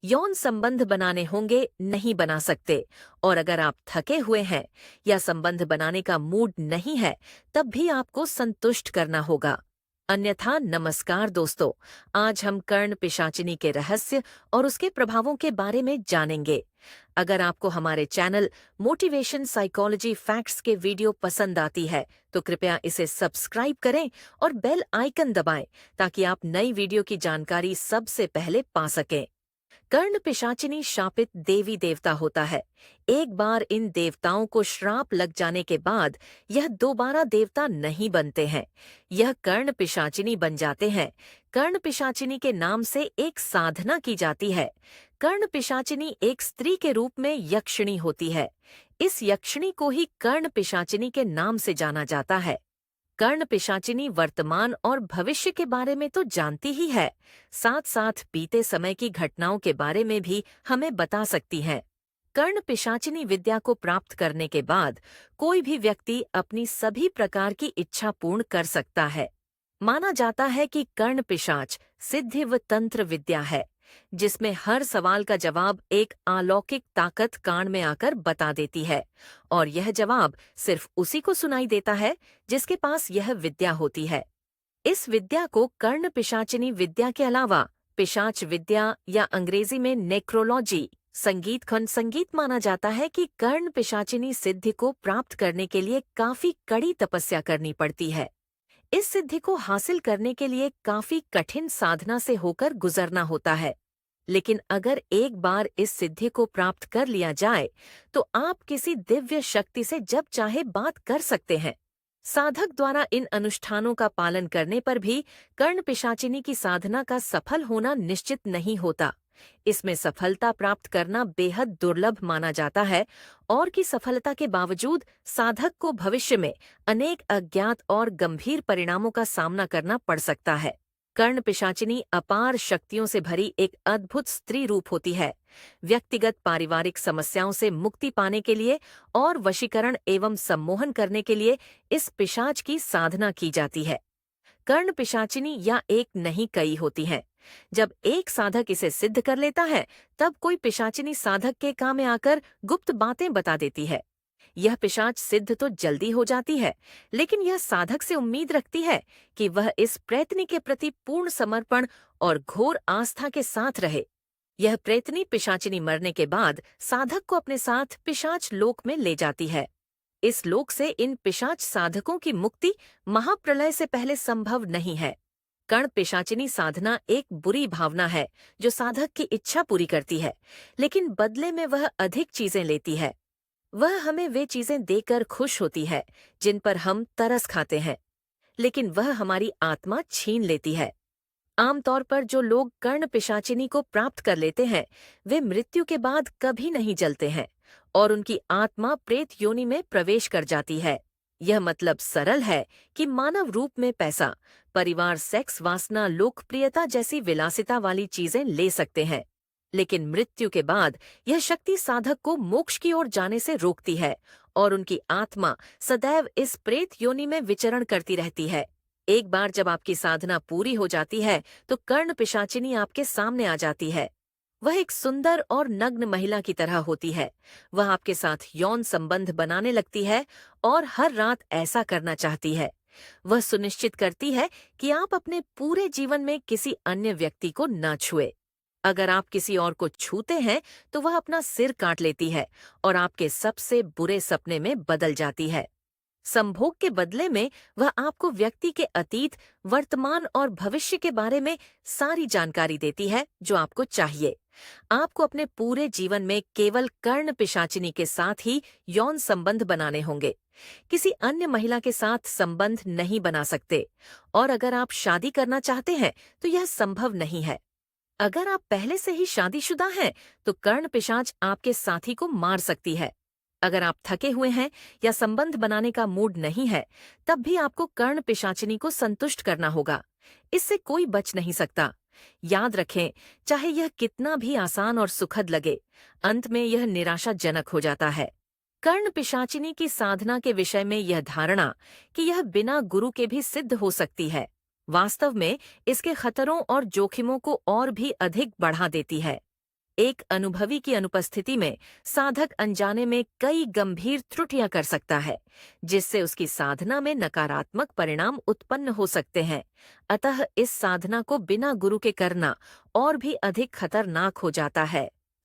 यौन संबंध बनाने होंगे, नहीं बना सकते। और अगर आप थके हुए हैं या संबंध बनाने का मूड नहीं है, तब भी आपको संतुष्ट करना होगा। अन्यथा नमस्कार दोस्तों, आज हम कर्ण पिशाचिनी के रहस्य और उसके प्रभावों के बारे में जानेंगे। अगर आपको हमारे चैनल मोटिवेशन साइकोलॉजी फैक्ट्स के वीडियो पसंद आती है तो कृपया इसे सब्सक्राइब करें और बेल आइकन दबाएं ताकि आप नई वीडियो की जानकारी सबसे पहले पा सकें। कर्ण पिशाचिनी शापित देवी देवता होता है। एक बार इन देवताओं को श्राप लग जाने के बाद यह दोबारा देवता नहीं बनते हैं, यह कर्ण पिशाचिनी बन जाते हैं। कर्ण पिशाचिनी के नाम से एक साधना की जाती है। कर्ण पिशाचिनी एक स्त्री के रूप में यक्षिणी होती है। इस यक्षिणी को ही कर्ण पिशाचिनी के नाम से जाना जाता है। कर्ण पिशाचिनी वर्तमान और भविष्य के बारे में तो जानती ही है, साथ साथ बीते समय की घटनाओं के बारे में भी हमें बता सकती हैं। कर्ण पिशाचिनी विद्या को प्राप्त करने के बाद कोई भी व्यक्ति अपनी सभी प्रकार की इच्छा पूर्ण कर सकता है। माना जाता है कि कर्ण पिशाच सिद्धि व तंत्र विद्या है, जिसमें हर सवाल का जवाब एक अलौकिक ताकत कान में आकर बता देती है, और यह जवाब सिर्फ उसी को सुनाई देता है जिसके पास यह विद्या होती है। इस विद्या को कर्ण पिशाचिनी विद्या के अलावा पिशाच विद्या या अंग्रेजी में नेक्रोलॉजी संगीत माना जाता है कि कर्ण पिशाचिनी सिद्धि को प्राप्त करने के लिए काफी कड़ी तपस्या करनी पड़ती है। इस सिद्धि को हासिल करने के लिए काफी कठिन साधना से होकर गुजरना होता है। लेकिन अगर एक बार इस सिद्धि को प्राप्त कर लिया जाए तो आप किसी दिव्य शक्ति से जब चाहे बात कर सकते हैं। साधक द्वारा इन अनुष्ठानों का पालन करने पर भी कर्ण पिशाचिनी की साधना का सफल होना निश्चित नहीं होता। इसमें सफलता प्राप्त करना बेहद दुर्लभ माना जाता है, और की सफलता के बावजूद साधक को भविष्य में अनेक अज्ञात और गंभीर परिणामों का सामना करना पड़ सकता है। कर्ण पिशाचिनी अपार शक्तियों से भरी एक अद्भुत स्त्री रूप होती है। व्यक्तिगत पारिवारिक समस्याओं से मुक्ति पाने के लिए और वशीकरण एवं सम्मोहन करने के लिए इस पिशाच की साधना की जाती है। कर्ण पिशाचिनी या एक नहीं कई होती हैं। जब एक साधक इसे सिद्ध कर लेता है, तब कोई पिशाचिनी साधक के काम में आकर गुप्त बातें बता देती है। यह पिशाच सिद्ध तो जल्दी हो जाती है, लेकिन यह साधक से उम्मीद रखती है कि वह इस प्रयत्न के प्रति पूर्ण समर्पण और घोर आस्था के साथ रहे। यह प्रेतनी पिशाचिनी मरने के बाद साधक को अपने साथ पिशाच लोक में ले जाती है। इस लोक से इन पिशाच साधकों की मुक्ति महाप्रलय से पहले संभव नहीं है। कर्ण पिशाचिनी साधना एक बुरी भावना है जो साधक की इच्छा पूरी करती है, लेकिन बदले में वह अधिक चीजें लेती है। वह हमें वे चीजें देकर खुश होती है जिन पर हम तरस खाते हैं, लेकिन वह हमारी आत्मा छीन लेती है। आमतौर पर जो लोग कर्ण पिशाचिनी को प्राप्त कर लेते हैं, वे मृत्यु के बाद कभी नहीं जलते हैं और उनकी आत्मा प्रेत योनि में प्रवेश कर जाती है। यह मतलब सरल है कि मानव रूप में पैसा, परिवार, सेक्स, वासना, लोकप्रियता जैसी विलासिता वाली चीजें ले सकते हैं, लेकिन मृत्यु के बाद यह शक्ति साधक को मोक्ष की ओर जाने से रोकती है और उनकी आत्मा सदैव इस प्रेत योनि में विचरण करती रहती है। एक बार जब आपकी साधना पूरी हो जाती है तो कर्ण पिशाचिनी आपके सामने आ जाती है। वह एक सुंदर और नग्न महिला की तरह होती है। वह आपके साथ यौन संबंध बनाने लगती है और हर रात ऐसा करना चाहती है। वह सुनिश्चित करती है कि आप अपने पूरे जीवन में किसी अन्य व्यक्ति को न छुए। अगर आप किसी और को छूते हैं तो वह अपना सिर काट लेती है और आपके सबसे बुरे सपने में बदल जाती है। संभोग के बदले में वह आपको व्यक्ति के अतीत, वर्तमान और भविष्य के बारे में सारी जानकारी देती है जो आपको चाहिए। आपको अपने पूरे जीवन में केवल कर्ण पिशाचिनी के साथ ही यौन संबंध बनाने होंगे। किसी अन्य महिला के साथ संबंध नहीं बना सकते, और अगर आप शादी करना चाहते हैं तो यह संभव नहीं है। अगर आप पहले से ही शादीशुदा हैं तो कर्ण पिशाच आपके साथी को मार सकती है। अगर आप थके हुए हैं या संबंध बनाने का मूड नहीं है, तब भी आपको कर्ण पिशाचिनी को संतुष्ट करना होगा। इससे कोई बच नहीं सकता। याद रखें, चाहे यह कितना भी आसान और सुखद लगे, अंत में यह निराशाजनक हो जाता है। कर्ण पिशाचिनी की साधना के विषय में यह धारणा कि यह बिना गुरु के भी सिद्ध हो सकती है, वास्तव में इसके खतरों और जोखिमों को और भी अधिक बढ़ा देती है। एक अनुभवी की अनुपस्थिति में साधक अनजाने में कई गंभीर त्रुटियां कर सकता है, जिससे उसकी साधना में नकारात्मक परिणाम उत्पन्न हो सकते हैं। अतः इस साधना को बिना गुरु के करना और भी अधिक खतरनाक हो जाता है।